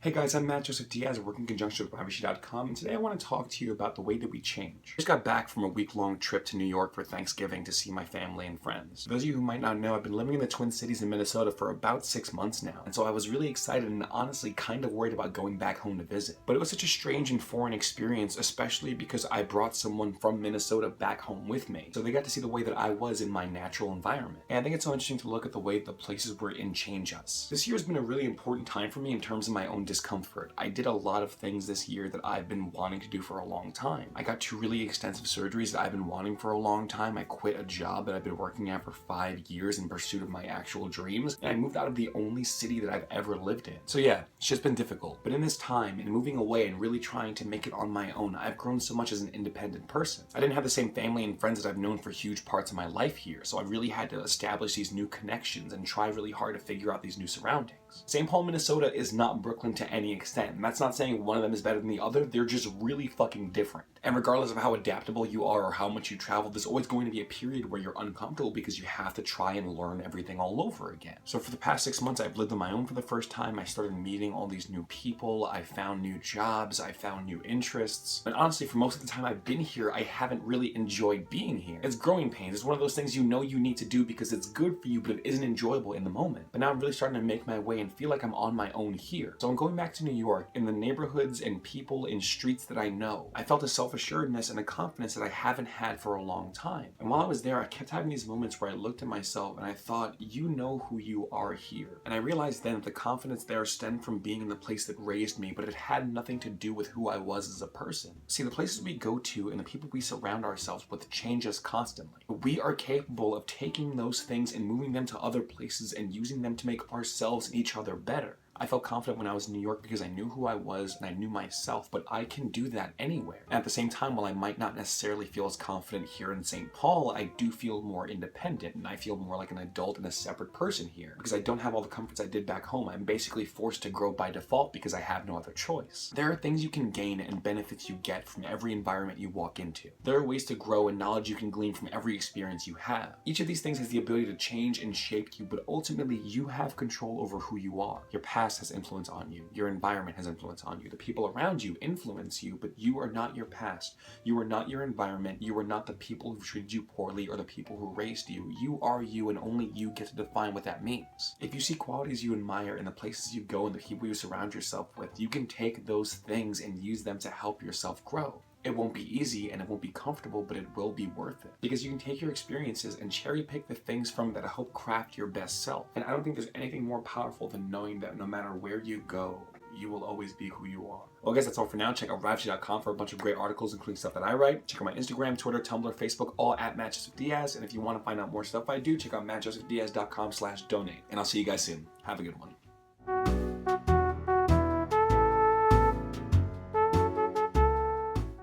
Hey guys, I'm Matt Joseph Diaz. I work in conjunction with Ravishly.com, and today I want to talk to you about the way that we change. I just got back from a week-long trip to New York for Thanksgiving to see my family and friends. For those of you who might not know, I've been living in the Twin Cities in Minnesota for about 6 months now, and so I was really excited and honestly kind of worried about going back home to visit. But it was such a strange and foreign experience, especially because I brought someone from Minnesota back home with me, so they got to see the way that I was in my natural environment. And I think it's so interesting to look at the way the places we're in change us. This year has been a really important time for me in terms of my own discomfort. I did a lot of things this year that I've been wanting to do for a long time. I got 2 really extensive surgeries that I've been wanting for a long time. I quit a job that I've been working at for 5 years in pursuit of my actual dreams, and I moved out of the only city that I've ever lived in. So yeah, it's just been difficult. But in this time, in moving away and really trying to make it on my own, I've grown so much as an independent person. I didn't have the same family and friends that I've known for huge parts of my life here, so I really had to establish these new connections and try really hard to figure out these new surroundings. St. Paul, Minnesota is not Brooklyn to any extent. And that's not saying one of them is better than the other, they're just really fucking different. And regardless of how adaptable you are or how much you travel, there's always going to be a period where you're uncomfortable because you have to try and learn everything all over again. So for the past 6 months, I've lived on my own for the first time. I started meeting all these new people, I found new jobs, I found new interests. And honestly, for most of the time I've been here, I haven't really enjoyed being here. It's growing pains. It's one of those things you know you need to do because it's good for you, but it isn't enjoyable in the moment. But now I'm really starting to make my way and feel like I'm on my own here. So I'm going back to New York, in the neighborhoods and people in streets that I know. I felt a self-assuredness and a confidence that I haven't had for a long time. And while I was there, I kept having these moments where I looked at myself and I thought, you know who you are here. And I realized then that the confidence there stemmed from being in the place that raised me, but it had nothing to do with who I was as a person. See, the places we go to and the people we surround ourselves with change us constantly. But we are capable of taking those things and moving them to other places and using them to make ourselves and each other better. I felt confident when I was in New York because I knew who I was and I knew myself, but I can do that anywhere. And at the same time, while I might not necessarily feel as confident here in St. Paul, I do feel more independent and I feel more like an adult and a separate person here because I don't have all the comforts I did back home. I'm basically forced to grow by default because I have no other choice. There are things you can gain and benefits you get from every environment you walk into. There are ways to grow and knowledge you can glean from every experience you have. Each of these things has the ability to change and shape you, but ultimately you have control over who you are. Your past has influence on you. Your environment has influence on you. The people around you influence you, but you are not your past. You are not your environment. You are not the people who treated you poorly or the people who raised you. You are you, and only you get to define what that means. If you see qualities you admire in the places you go and the people you surround yourself with, you can take those things and use them to help yourself grow. It won't be easy and it won't be comfortable, but it will be worth it. Because you can take your experiences and cherry pick the things from that help craft your best self. And I don't think there's anything more powerful than knowing that no matter where you go, you will always be who you are. Well, I guess that's all for now. Check out Ravishly.com for a bunch of great articles, including stuff that I write. Check out my Instagram, Twitter, Tumblr, Facebook, all at Matt Joseph Diaz. And if you want to find out more stuff I do, check out mattjosephdiaz.com/donate. And I'll see you guys soon. Have a good one.